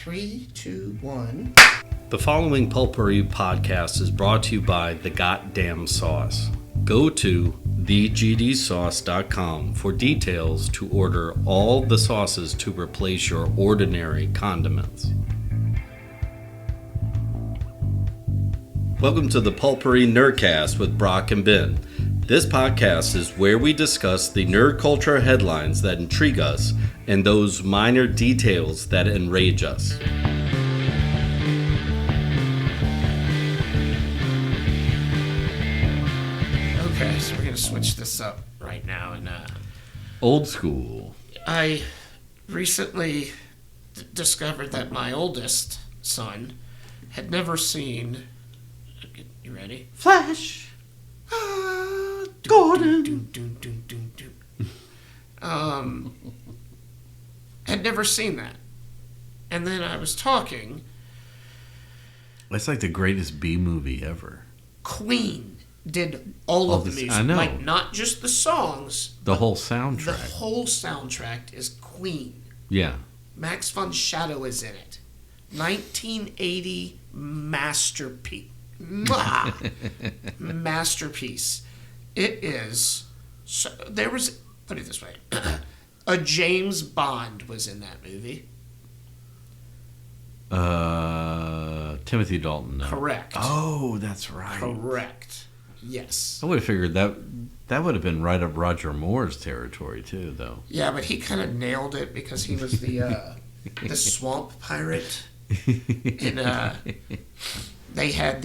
Three, two, one. The following Pulpery podcast is brought to you by The Goddamn Sauce. Go to thegdsauce.com for details to order all the sauces to replace your ordinary condiments. Welcome to the Pulpery Nerdcast with Brock and Ben. This podcast is where we discuss the nerd culture headlines that intrigue us and those minor details that enrage us. Okay, so we're going to switch this up right now. And Old school. I recently discovered that my oldest son had never seen... You ready? Flash. Gordon. Had never seen that. And then I was talking. That's like the greatest B movie ever. Queen did all of the music. I know. Like, not just the songs. The whole soundtrack. The whole soundtrack is Queen. Yeah. Max von Sydow is in it. 1980 masterpiece. Masterpiece. It is. So, there was, put it this way, a James Bond was in that movie. Timothy Dalton. No. Correct. Oh, that's right. Correct. Yes. I would have figured that would have been right up Roger Moore's territory too, though. Yeah, but he kind of nailed it because he was the swamp pirate. And they had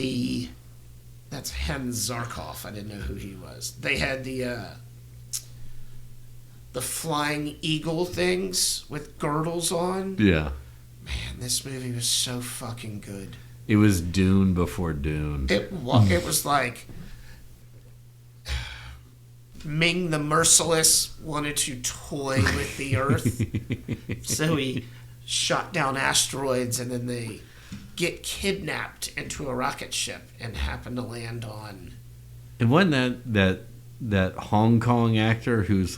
that's Hans Zarkov. I didn't know who he was. They had the flying eagle things with girdles on. Yeah. Man, this movie was so fucking good. It was Dune before Dune. It was like Ming the Merciless wanted to toy with the Earth. So he shot down asteroids and then they get kidnapped into a rocket ship and happen to land on... And wasn't that Hong Kong actor who was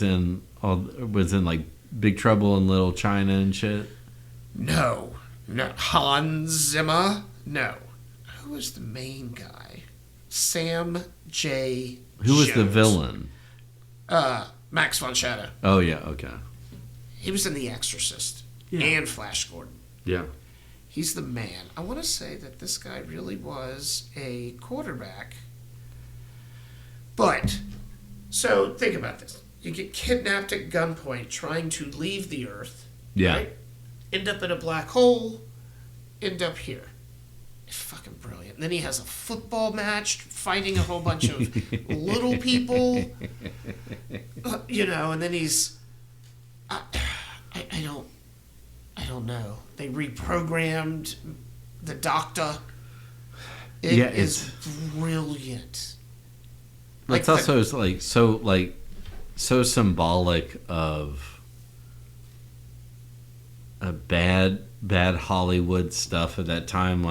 in like Big Trouble in Little China and shit? No. Hans Zimmer? No. Who was the main guy? Sam J. Who was Jones. the villain? Max von Sydow. Oh yeah, okay. He was in The Exorcist Yeah. and Flash Gordon. Yeah. He's the man. I want to say that this guy really was a quarterback. But, so think about this. You get kidnapped at gunpoint trying to leave the Earth. Yeah. Right? End up in a black hole. End up here. It's fucking brilliant. And then he has a football match fighting a whole bunch of little people. And then he's... I don't know. They reprogrammed the Doctor. It is brilliant. It's also so symbolic of a bad Hollywood stuff at that time.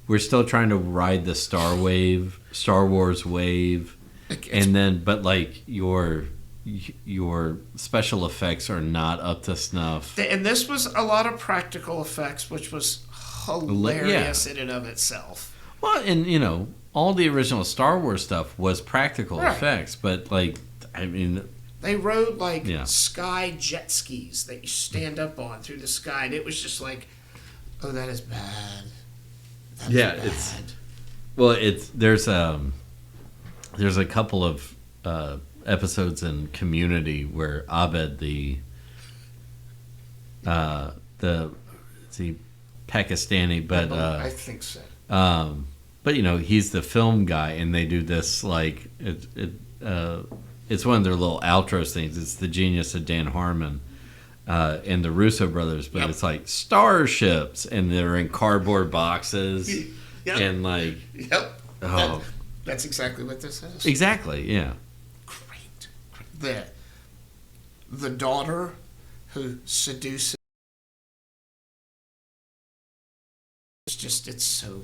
We're still trying to ride the Star Wars wave, your special effects are not up to snuff. And this was a lot of practical effects, which was hilarious in and of itself. Well, and all the original Star Wars stuff was practical effects, but they rode sky jet skis that you stand up on through the sky, and it was just like, oh, that is bad. That is bad. There's a couple of episodes in Community where Abed, the Pakistani, but I think so. But he's the film guy, and they do this it's one of their little outros things. It's the genius of Dan Harmon and the Russo brothers, but it's like starships, and they're in cardboard boxes, and that's exactly what this is. Exactly, yeah. Great. The daughter who seduces. It's so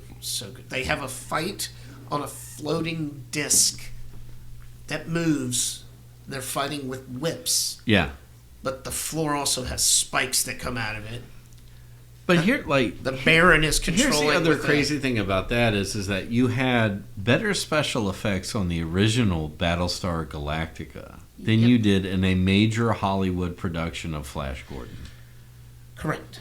good. They have a fight on a floating disc that moves. They're fighting with whips. Yeah. but the floor also has spikes that come out of it. But here, like, the Baron is here's controlling. the other with crazy thing about that is that you had better special effects on the original Battlestar Galactica than you did in a major Hollywood production of Flash Gordon. Correct.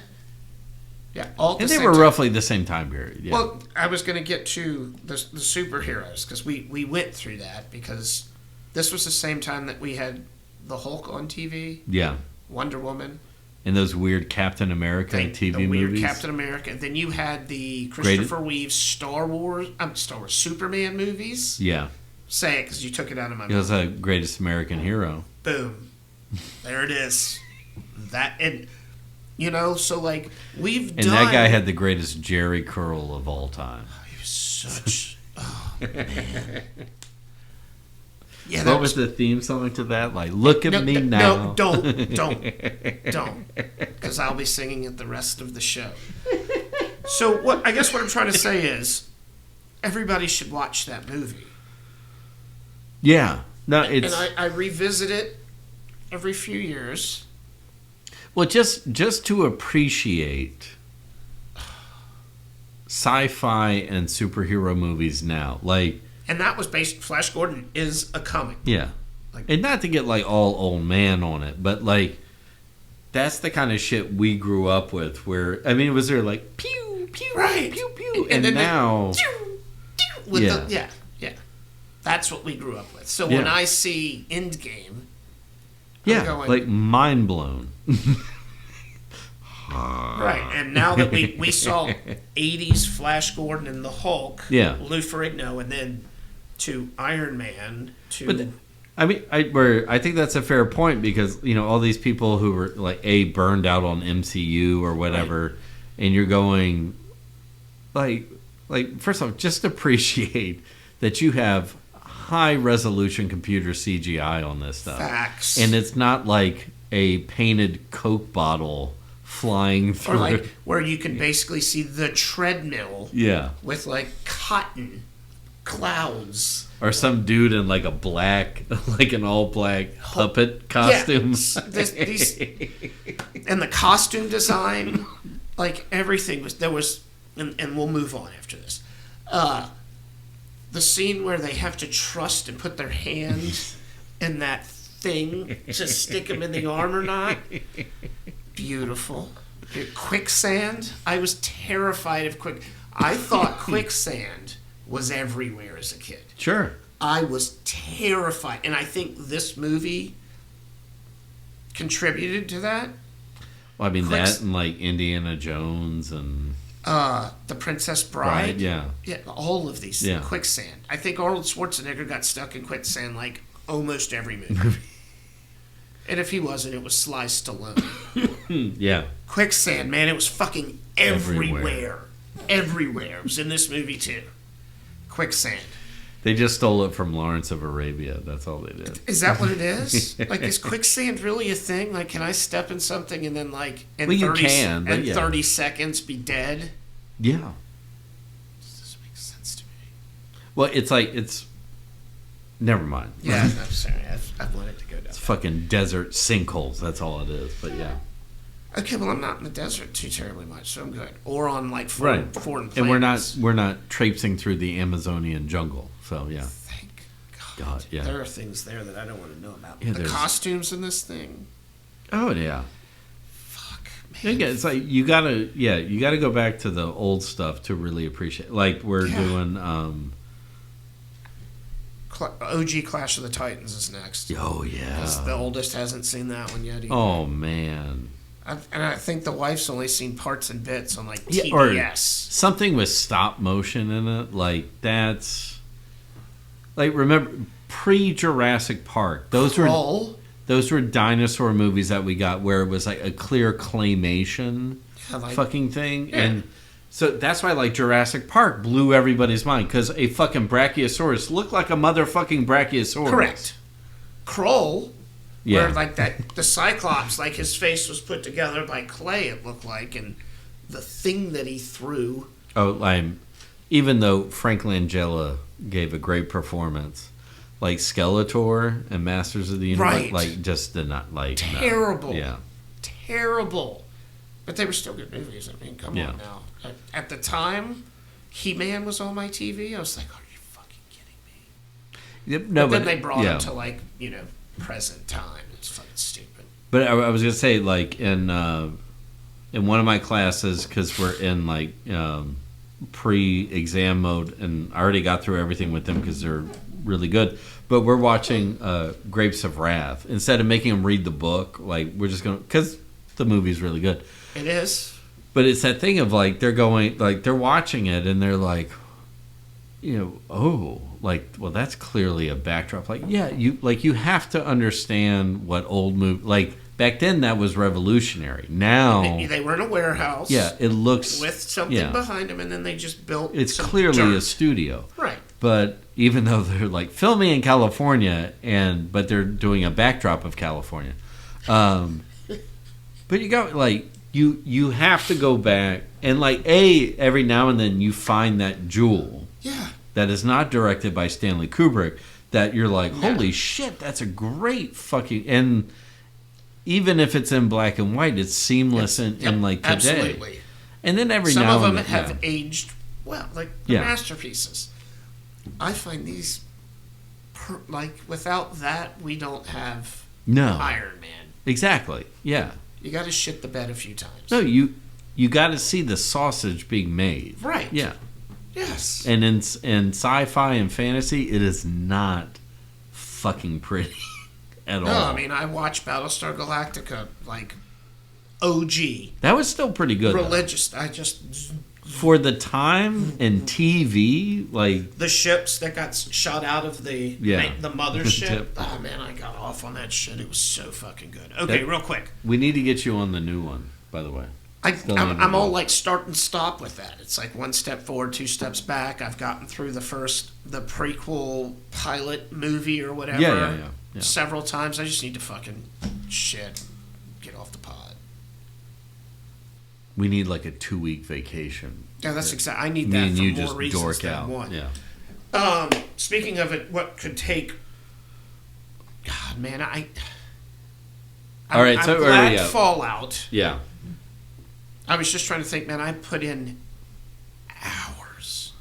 Yeah, all. And they were roughly the same time period. Yeah. Well, I was going to get to the superheroes because we went through that because this was the same time that we had the Hulk on TV. Yeah. Wonder Woman. And those weird Captain America TV the weird movies. Captain America. Then you had the Christopher Reeve Star Wars Superman movies. Yeah. Say it because you took it out of my mouth. He was a greatest American hero. Boom. There it is. That and so like we've done. And that guy had the greatest Jerry curl of all time. He was such. Oh man. Yeah, what was the theme song to that? Like, look at me now. No, don't, because I'll be singing it the rest of the show. So what I'm trying to say is, everybody should watch that movie. Yeah, no, it's. And I revisit it every few years. Well, just to appreciate sci-fi and superhero movies now, like. And that was based. Flash Gordon is a comic. Yeah, and not to get like all old man on it, but like that's the kind of shit we grew up with. Where I mean, it was there like pew pew right. pew pew, and now yeah. That's what we grew up with. So when I see Endgame, I'm going, like mind blown. Right, and now that we saw 80s Flash Gordon and the Hulk, Lou Ferrigno, and then to Iron Man, to... But, I mean, I think that's a fair point because, all these people who were, like, burned out on MCU or whatever, right. And you're going, like, first off, just appreciate that you have high-resolution computer CGI on this stuff. Facts. And it's not like a painted Coke bottle flying through. Or like where you can basically see the treadmill with like cotton clouds. Or some dude in like an all black puppet costume. Yeah. And the costume design, like everything was, and we'll move on after this. The scene where they have to trust and put their hand in that thing to stick them in the arm or not. Beautiful. Quicksand. I was terrified of I thought quicksand was everywhere as a kid. Sure. I was terrified. And I think this movie contributed to that. Well, I mean, that and like Indiana Jones and... The Princess Bride. Yeah, all of these. Yeah. Quicksand. I think Arnold Schwarzenegger got stuck in quicksand like almost every movie. And if he wasn't, it was Sly Stallone. Yeah. Quicksand, man, it was fucking everywhere. Everywhere. It was in this movie too. Quicksand. They just stole it from Lawrence of Arabia. That's all they did. Is that what it is? Like, is quicksand really a thing? Like, can I step in something and then, like, in 30 seconds be dead? Yeah. This doesn't make sense to me. Well, it's... Never mind. Yeah, I'm sorry. I've wanted to go down. It's fucking desert sinkholes. That's all it is. But, yeah. Okay, well, I'm not in the desert too terribly much, so I'm good. Or on, like, foreign planets. And we're not traipsing through the Amazonian jungle. So, yeah. Thank God. Yeah. There are things there that I don't want to know about. Yeah, the costumes in this thing. Oh, yeah. Fuck, man. Yeah, it's like you gotta go back to the old stuff to really appreciate. Like we're doing OG Clash of the Titans is next. Oh, yeah. Because the oldest hasn't seen that one yet either. Oh, man. And I think the wife's only seen parts and bits on, like, TBS. Or something with stop motion in it. Like, that's... Like, remember, pre-Jurassic Park, those were dinosaur movies that we got where it was, like, a clear claymation fucking thing. Yeah. And so that's why, like, Jurassic Park blew everybody's mind, because a fucking Brachiosaurus looked like a motherfucking Brachiosaurus. Correct. Kroll, where, like, the Cyclops, like, his face was put together by clay, it looked like, and the thing that he threw. Oh, even though Frank Langella gave a great performance, like Skeletor and Masters of the Universe, like, just did not, like... Terrible. No. Yeah. Terrible. But they were still good movies. I mean, come Yeah. on now. At the time, He-Man was on my TV. I was like, are you fucking kidding me? Yep, no, But then they brought yeah. him to, like, present time. It's fucking stupid. But I was gonna say, like in one of my classes, because we're in like pre-exam mode, and I already got through everything with them because they're really good. But we're watching Grapes of Wrath instead of making them read the book. Like we're just gonna, because the movie's really good. It is. But it's that thing of like they're going, like they're watching it and they're like, oh, like, well, that's clearly a backdrop. Like, yeah, you have to understand what old movie, like back then that was revolutionary. Now They were in a warehouse. yeah, it looks with something behind them, and then they just built. It's some clearly dirt. a studio, Right? but even though they're like filming in California, but they're doing a backdrop of California, but you got like you have to go back and like every now and then you find that jewel that is not directed by Stanley Kubrick that you're like, holy shit, that's a great fucking, and even if it's in black and white, it's seamless in like today. Absolutely. And then every Some now of and them then have aged well, like the masterpieces. I find these like without that we don't have Iron Man. Exactly. Yeah. You got to shit the bed a few times. No, you got to see the sausage being made. Right. Yeah. Yes. And in sci-fi and fantasy, it is not fucking pretty at all. No, I mean I watched Battlestar Galactica like OG. That was still pretty good. Religious. Though. I just for the time and TV, like the ships that got shot out of the mothership. Oh man, I got off on that shit. It was so fucking good. Okay, real quick. We need to get you on the new one, by the way. I'm all like start and stop with that. It's like one step forward, two steps back. I've gotten through the prequel pilot movie or whatever Yeah. several times. I just need to fucking get off the pod. We need like a 2-week vacation. Yeah, that's exactly. I need Me that and for you more just reasons dork than out. one. Yeah. Speaking of it, what could take? God, man, All right, I'm so glad Fallout. Yeah. I was just trying to think, man. I put in hours.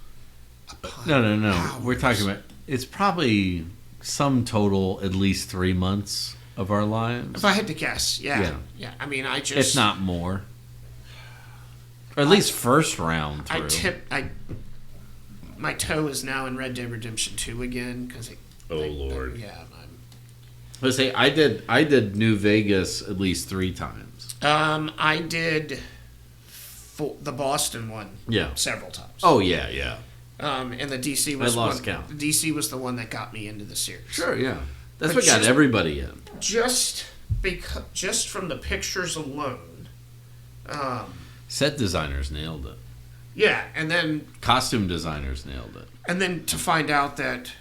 No. Hours. We're talking about. It's probably sum total at least 3 months of our lives. If I had to guess, yeah. I mean, if not more, or at least first round through. My toe is now in Red Dead Redemption 2 again because. Lord. Yeah. Let's say I did New Vegas at least 3 times. I did the Boston one. Yeah. Several times. Oh yeah. And the DC was I lost count. The DC was the one that got me into the series. Sure, yeah. That's But what got just- everybody in. Just from the pictures alone. Set designers nailed it. Yeah, and then Costume designers nailed it. And then to find out that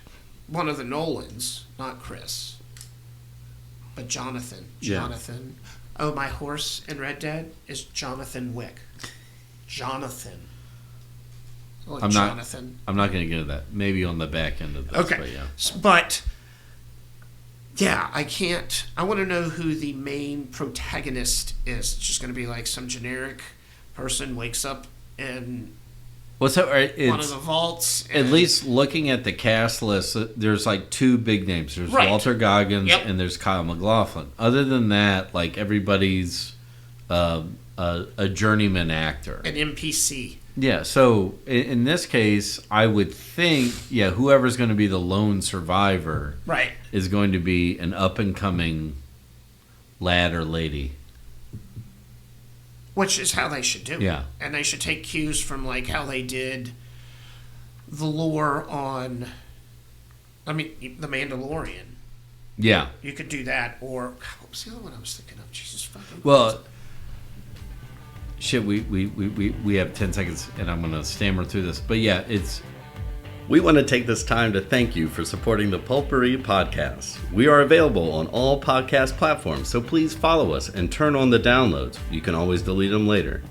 one of the Nolans, not Chris, but Jonathan. Oh, my horse in Red Dead is Jonathan Wick. Jonathan. Jonathan. I'm not going to get into that. Maybe on the back end of this. Okay. But yeah. But, yeah, I can't. I want to know who the main protagonist is. It's just going to be like some generic person wakes up in one of the vaults. At least looking at the cast list, there's like 2 big names. There's Walter Goggins and there's Kyle MacLachlan. Other than that, like everybody's a journeyman actor. An NPC. Yeah, so in this case, I would think, whoever's going to be the lone survivor is going to be an up-and-coming lad or lady. Which is how they should do it. Yeah. And they should take cues from, like, how they did the lore on, The Mandalorian. Yeah. You could do that, or, what was the other one I was thinking of? Jesus fucking Well... Shit, we have 10 seconds, and I'm going to stammer through this. But yeah, We want to take this time to thank you for supporting the Pulpery Podcast. We are available on all podcast platforms, so please follow us and turn on the downloads. You can always delete them later.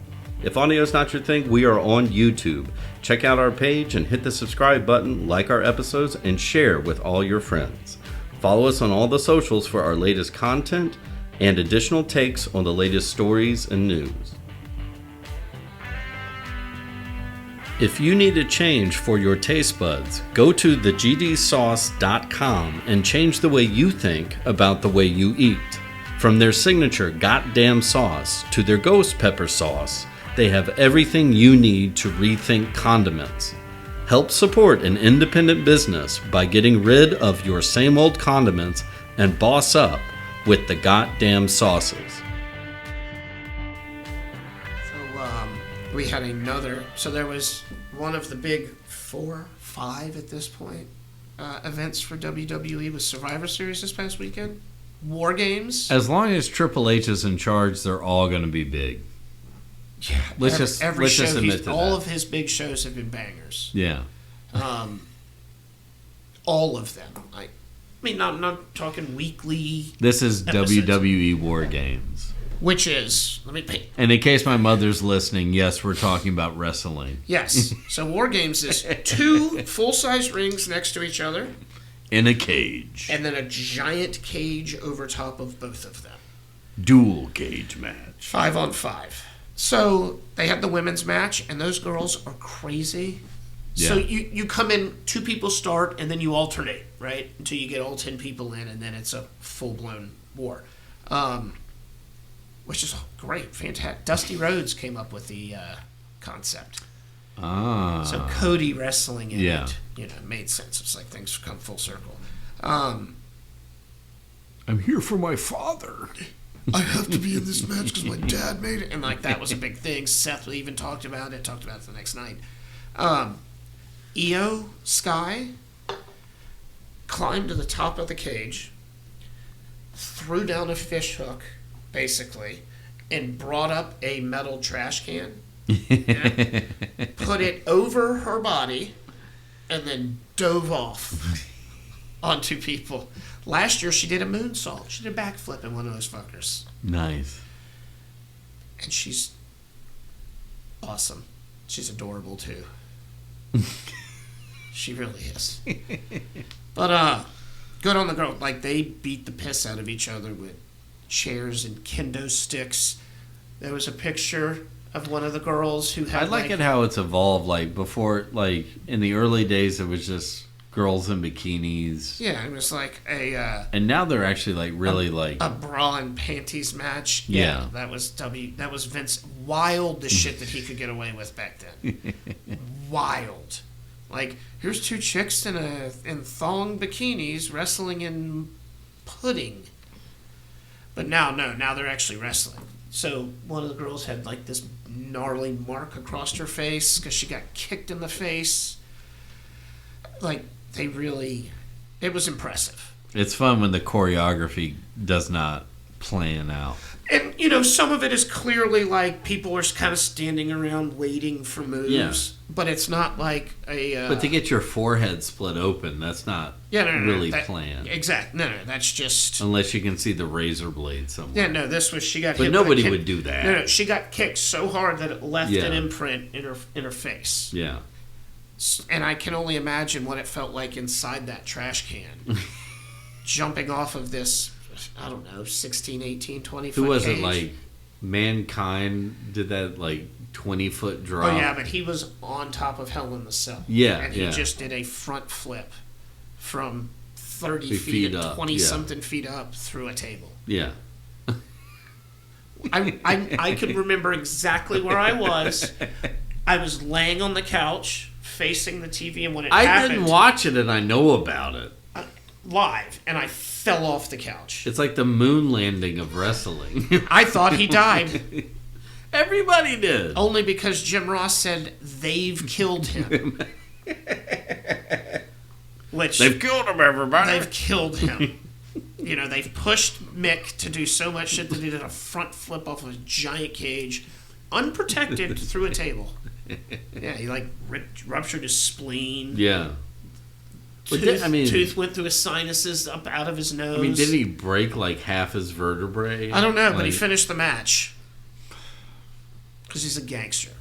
If audio is not your thing, we are on YouTube. Check out our page and hit the subscribe button, like our episodes, and share with all your friends. Follow us on all the socials for our latest content and additional takes on the latest stories and news. If you need a change for your taste buds, go to thegdsauce.com and change the way you think about the way you eat. From their signature goddamn sauce to their ghost pepper sauce, they have everything you need to rethink condiments. Help support an independent business by getting rid of your same old condiments and boss up with the goddamn sauces. We had another, so there was one of the big 4, 5 at this point events for WWE was Survivor Series this past weekend. War Games. As long as Triple H is in charge, they're all going to be big. Yeah, let's just admit to all that. of his big shows have been bangers. Yeah. All of them. I mean, not talking weekly. This is episodes. WWE War Games. Which is, let me pay. And in case my mother's listening, yes, we're talking about wrestling. Yes. So War Games is 2 full-size rings next to each other. In a cage. And then a giant cage over top of both of them. Dual cage match. 5 on 5. So they had the women's match, and those girls are crazy. Yeah. So you come in, 2 people start, and then you alternate, right? Until you get all 10 people in, and then it's a full-blown war. Which is great, fantastic. Dusty Rhodes came up with the concept. Ah. So Cody wrestling in Yeah. it, made sense. It's like things come full circle. I'm here for my father. I have to be in this match because my dad made it. And, that was a big thing. Seth even talked about it the next night. Io Sky climbed to the top of the cage, threw down a fish hook, basically, and brought up a metal trash can, put it over her body, and then dove off onto people. Last year, she did a moonsault. She did a backflip in one of those fuckers. Nice. And she's awesome. She's adorable, too. She really is. But, good on the girl. They beat the piss out of each other with chairs and kendo sticks. There was a picture of one of the girls who had I like it how it's evolved. Before, in the early days, it was just girls in bikinis. Yeah, it was like a and now they're actually really a bra and panties match. Yeah. That was Vince. Wild the shit that he could get away with back then. Wild. Here's 2 chicks in thong bikinis wrestling in pudding. But now they're actually wrestling. So one of the girls had this gnarly mark across her face because she got kicked in the face. It was impressive. It's fun when the choreography does not plan out. And, some of it is clearly people are kind of standing around waiting for moves. Yeah. But it's not like a... But to get your forehead split open, that's not really planned. Exactly. No, that's just... Unless you can see the razor blade somewhere. Yeah, no, this was... She got but hit nobody by a would do that. No, she got kicked so hard that it left an imprint in her face. Yeah. And I can only imagine what it felt like inside that trash can. Jumping off of this, I don't know, 16, 18, 20 foot Who was cage. it, Mankind did that, 20-foot drop? Oh, yeah, but he was on top of Hell in the Cell. Yeah, And he just did a front flip from 30 feet and 20-something feet up through a table. Yeah. I can remember exactly where I was. I was laying on the couch facing the TV, and when it happened... I didn't watch it, and I know about it. Live, and I fell off the couch. It's like the moon landing of wrestling. I thought he died. Everybody did. Only because Jim Ross said they've killed him. Which they've killed him, everybody. They've killed him. They've pushed Mick to do so much shit that he did a front flip off of a giant cage, unprotected, through a table. Yeah, he ruptured his spleen. Yeah. Tooth went through his sinuses up out of his nose. Didn't he break half his vertebrae? I don't know, but he finished the match. Because he's a gangster.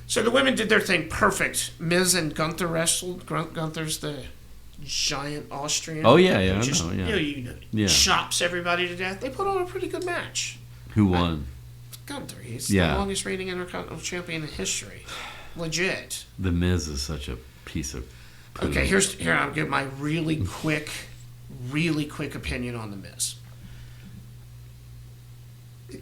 So the women did their thing perfect. Miz and Gunther wrestled. Gunther's the giant Austrian. Oh, yeah, I know. Chops everybody to death. They put on a pretty good match. Who won? Gunther. He's the longest reigning Intercontinental Champion in history. legit. The Miz is such a piece of poo. Okay, here I'll give my really quick opinion on the Miz.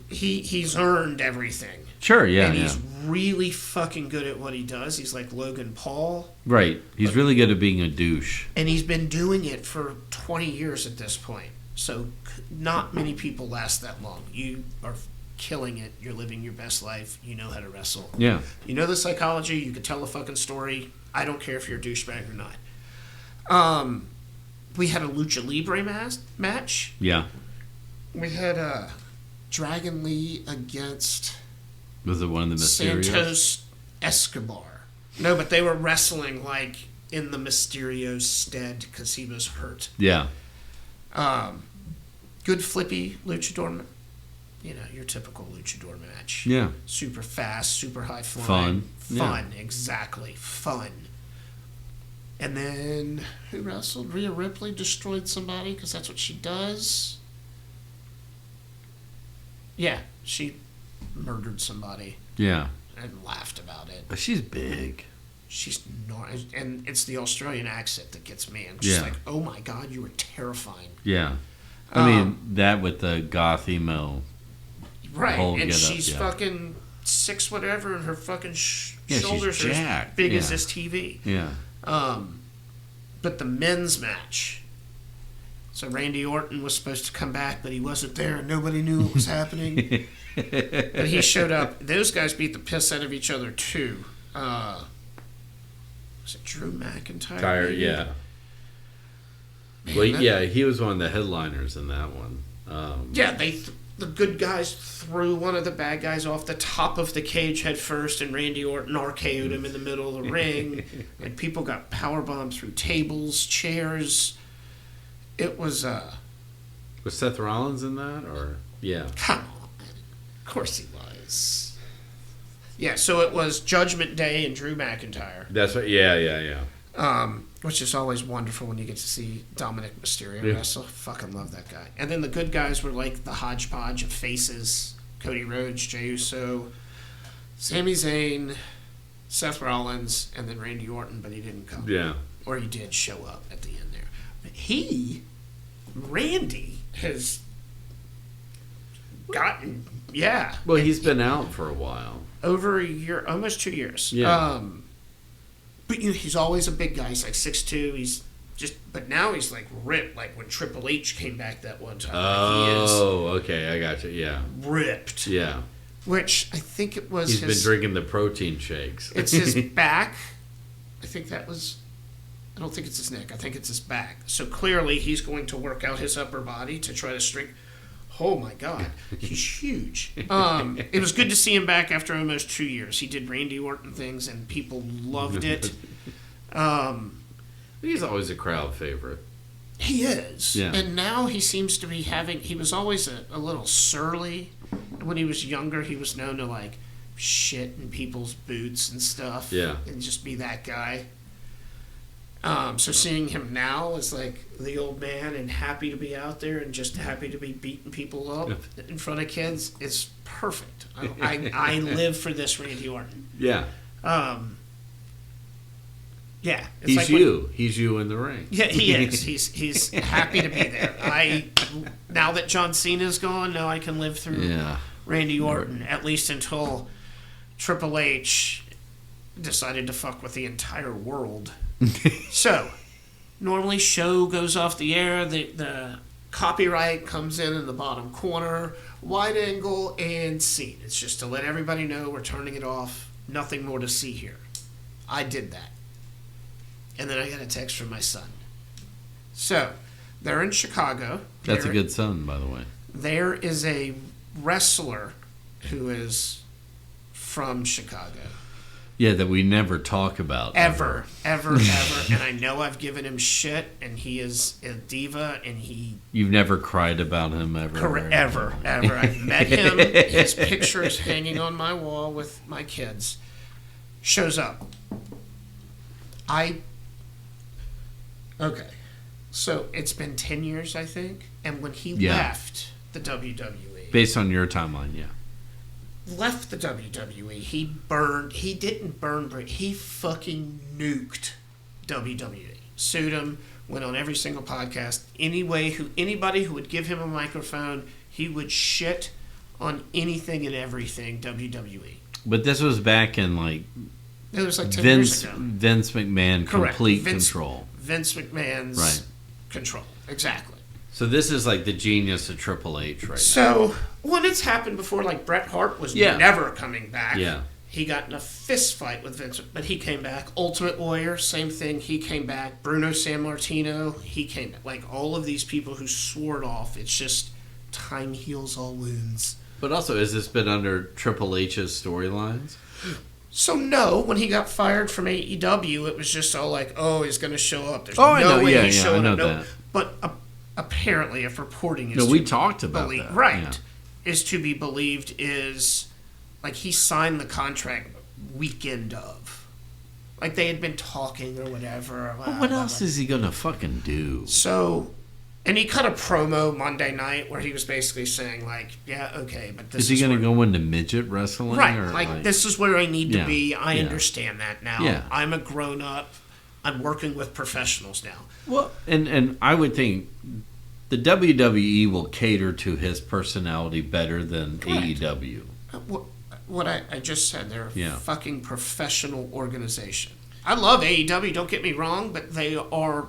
He's earned everything. Sure, yeah, and he's really fucking good at what he does. He's like Logan Paul. Right. He's really good at being a douche. And he's been doing it for 20 years at this point. So not many people last that long. You are killing it. You're living your best life. You know how to wrestle. Yeah. You know the psychology. You can tell a fucking story. I don't care if you're a douchebag or not. We had a Lucha Libre match. Yeah. We had Dragon Lee against... Was it one of the Mysterios? Santos Escobar. No, but they were wrestling like in the Mysterio's stead because he was hurt. Yeah. Good flippy luchador, your typical luchador match. Yeah. Super fast, super high flying. Fun. Yeah. Exactly. Fun. And then who wrestled? Rhea Ripley destroyed somebody because that's what she does. Yeah, she murdered somebody. Yeah. And laughed about it. But she's big. She's not, and it's the Australian accent that gets me. I'm just like, oh my god, you were terrifying. Yeah. I mean, that with the goth emo. Right, and she's fucking 6 whatever, and her fucking shoulders are as big as this TV. Yeah. But the men's match. So Randy Orton was supposed to come back, but he wasn't there, and nobody knew what was happening. But he showed up. Those guys beat the piss out of each other, too. Was it Drew McIntyre? Yeah. Well, yeah, he was one of the headliners in that one. The good guys threw one of the bad guys off the top of the cage head first, and Randy Orton RKO'd him in the middle of the ring, and people got powerbombed through tables, chairs. It was Was Seth Rollins in that, or yeah? Come on, of course he was. Yeah, so it was Judgment Day and Drew McIntyre. That's what. Yeah. Which is always wonderful when you get to see Dominic Mysterio wrestle. Fucking love that guy. And then the good guys were like the hodgepodge of faces: Cody Rhodes, Jey Uso, Sami Zayn, Seth Rollins, and then Randy Orton, but he didn't come. Yeah. Or he did show up at the end there. But Randy, has gotten, Well, he's been out for a while. Over a year, almost 2 years. Yeah. But he's always a big guy. He's like 6'2". But now he's like ripped. Like when Triple H came back that one time. Okay, I got you. Yeah. Ripped. Yeah. Which I think it was He's been drinking the protein shakes. It's his back. I don't think it's his neck. I think it's his back. So clearly he's going to work out his upper body to try to strengthen. Oh my God, he's huge. It was good to see him back after almost 2 years. He did Randy Orton things, and people loved it. He's always a crowd favorite. He is. Yeah. And now he seems to be he was always a little surly. When he was younger, he was known to like shit in people's boots and stuff. Yeah. And just be that guy. So seeing him now as like the old man and happy to be out there and just happy to be beating people up in front of kids, it's perfect. I live for this Randy Orton. Yeah. Yeah. He's like you. He's you in the ring. Yeah, he is. He's happy to be there. Now that John Cena's gone, now I can live through Randy Orton, at least until Triple H decided to fuck with the entire world. So, normally show goes off the air, the copyright comes in the bottom corner, wide angle, and scene. It's just to let everybody know we're turning it off. Nothing more to see here. I did that. And then I got a text from my son. So, they're in Chicago. That's a good son, by the way. There is a wrestler who is from Chicago. Yeah, that we never talk about. Ever. And I know I've given him shit, and he is a diva, and he... You've never cried about him ever? Correct. Ever. I've met him. His picture is hanging on my wall with my kids. Shows up. Okay. So, it's been 10 years, I think, and when he left the WWE... Based on your timeline, yeah. left the WWE. He fucking nuked WWE. Sued him, went on every single podcast. Anybody who would give him a microphone, he would shit on anything and everything WWE. But this was back in it was like 10 years ago. Vince McMahon complete control. Vince McMahon's control. Exactly. So this is like the genius of Triple H right now. So when it's happened before, like Bret Hart was never coming back. Yeah. He got in a fist fight with Vince, but he came back. Ultimate Warrior, same thing. He came back. Bruno Sammartino, he came back. Like all of these people who swore it off. It's just time heals all wounds. But also, has this been under Triple H's storylines? So no, when he got fired from AEW, it was just all like, oh, he's going to show up. There's no way he's showing up. No. But apparently, if reporting is we talked about that. Right. Is to be believed is, like, he signed the contract weekend of. Like, they had been talking or whatever. Well, what else is he going to fucking do? So, and he cut a promo Monday night where he was basically saying, like, yeah, okay, but this is he going to go into midget wrestling? Right, or like, this is where I need to be. I understand that now. Yeah. I'm a grown-up. I'm working with professionals now. Well, and I would think the WWE will cater to his personality better than AEW. What I just said, they're a fucking professional organization. I love AEW, don't get me wrong, but they are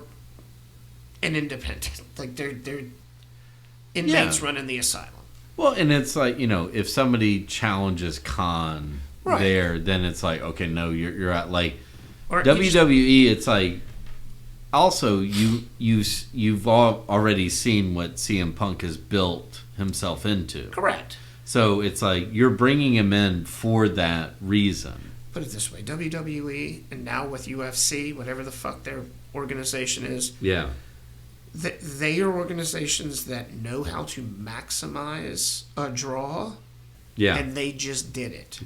an independent. Like, they're inmates running the asylum. Well, and it's like, if somebody challenges Khan there, then it's like, okay, no, you're at, like, or WWE, it's like, also, you've already seen what CM Punk has built himself into. Correct. So it's like you're bringing him in for that reason. Put it this way, WWE, and now with UFC, whatever the fuck their organization is, they are organizations that know how to maximize a draw, and they just did it.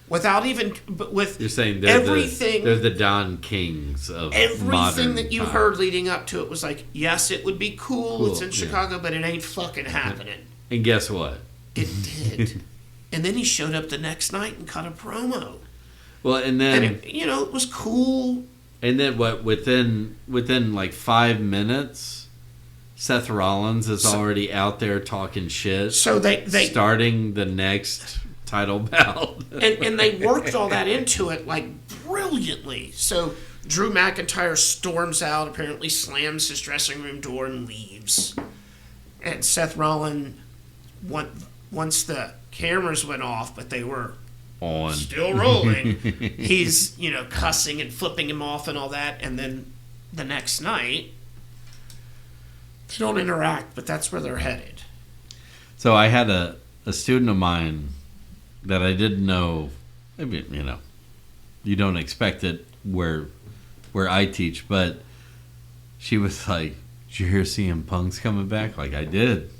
Without even, with you're saying everything, they're the Don Kings of everything that you heard leading up to it was like, yes, it would be cool. It's in Chicago, but it ain't fucking happening. And guess what? It did. And then he showed up the next night and cut a promo. Well, and then it was cool. And then within like 5 minutes, Seth Rollins is already out there talking shit. So they starting the next title bout. and they worked all that into it, like, brilliantly. So Drew McIntyre storms out, apparently slams his dressing room door and leaves. And Seth Rollins, once the cameras went off, but they were on, still rolling, he's, cussing and flipping him off and all that. And then the next night, they don't interact, but that's where they're headed. So I had a student of mine that I didn't know, maybe, you don't expect it where I teach, but she was like, did you hear CM Punk's coming back? Like, I did.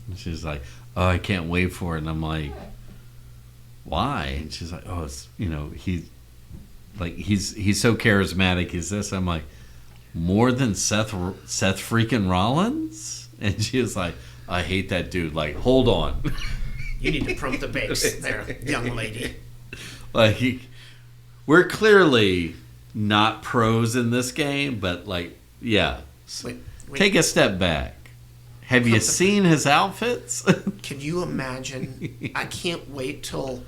And she's like, oh, I can't wait for it. And I'm like, why? And she's like, oh, it's, he's so charismatic. He's this. I'm like, more than Seth freaking Rollins? And she was like, I hate that dude. Like, hold on. You need to pump the bass there, young lady. Like, we're clearly not pros in this game, but, like, yeah. Wait. Take a step back. Have you seen his outfits? Can you imagine? I can't wait till,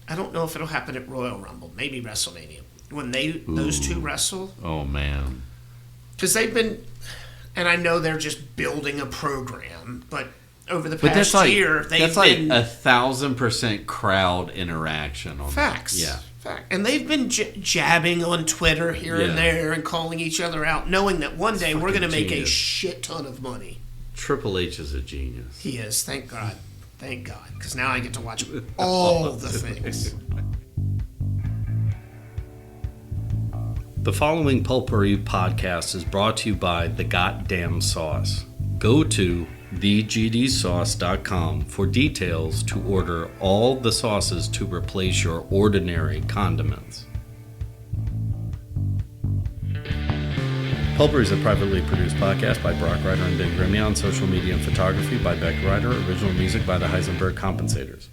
I don't know if it'll happen at Royal Rumble, maybe WrestleMania, when those two wrestle. Oh, man. Because they've been, and I know they're just building a program, but over the past year, they've been... That's like 1,000% crowd interaction. On facts. Yeah. Fact. And they've been jabbing on Twitter here and there and calling each other out, knowing that one day we're going to make a shit ton of money. Triple H is a genius. He is. Thank God. Thank God. Because now I get to watch all the things. The following Pulpery podcast is brought to you by The Goddamn Sauce. Go to thegdsauce.com for details to order all the sauces to replace your ordinary condiments. Pulpery is a privately produced podcast by Brock Ryder and Ben Grimmy. On social media and photography by Beck Ryder. Original music by the Heisenberg Compensators.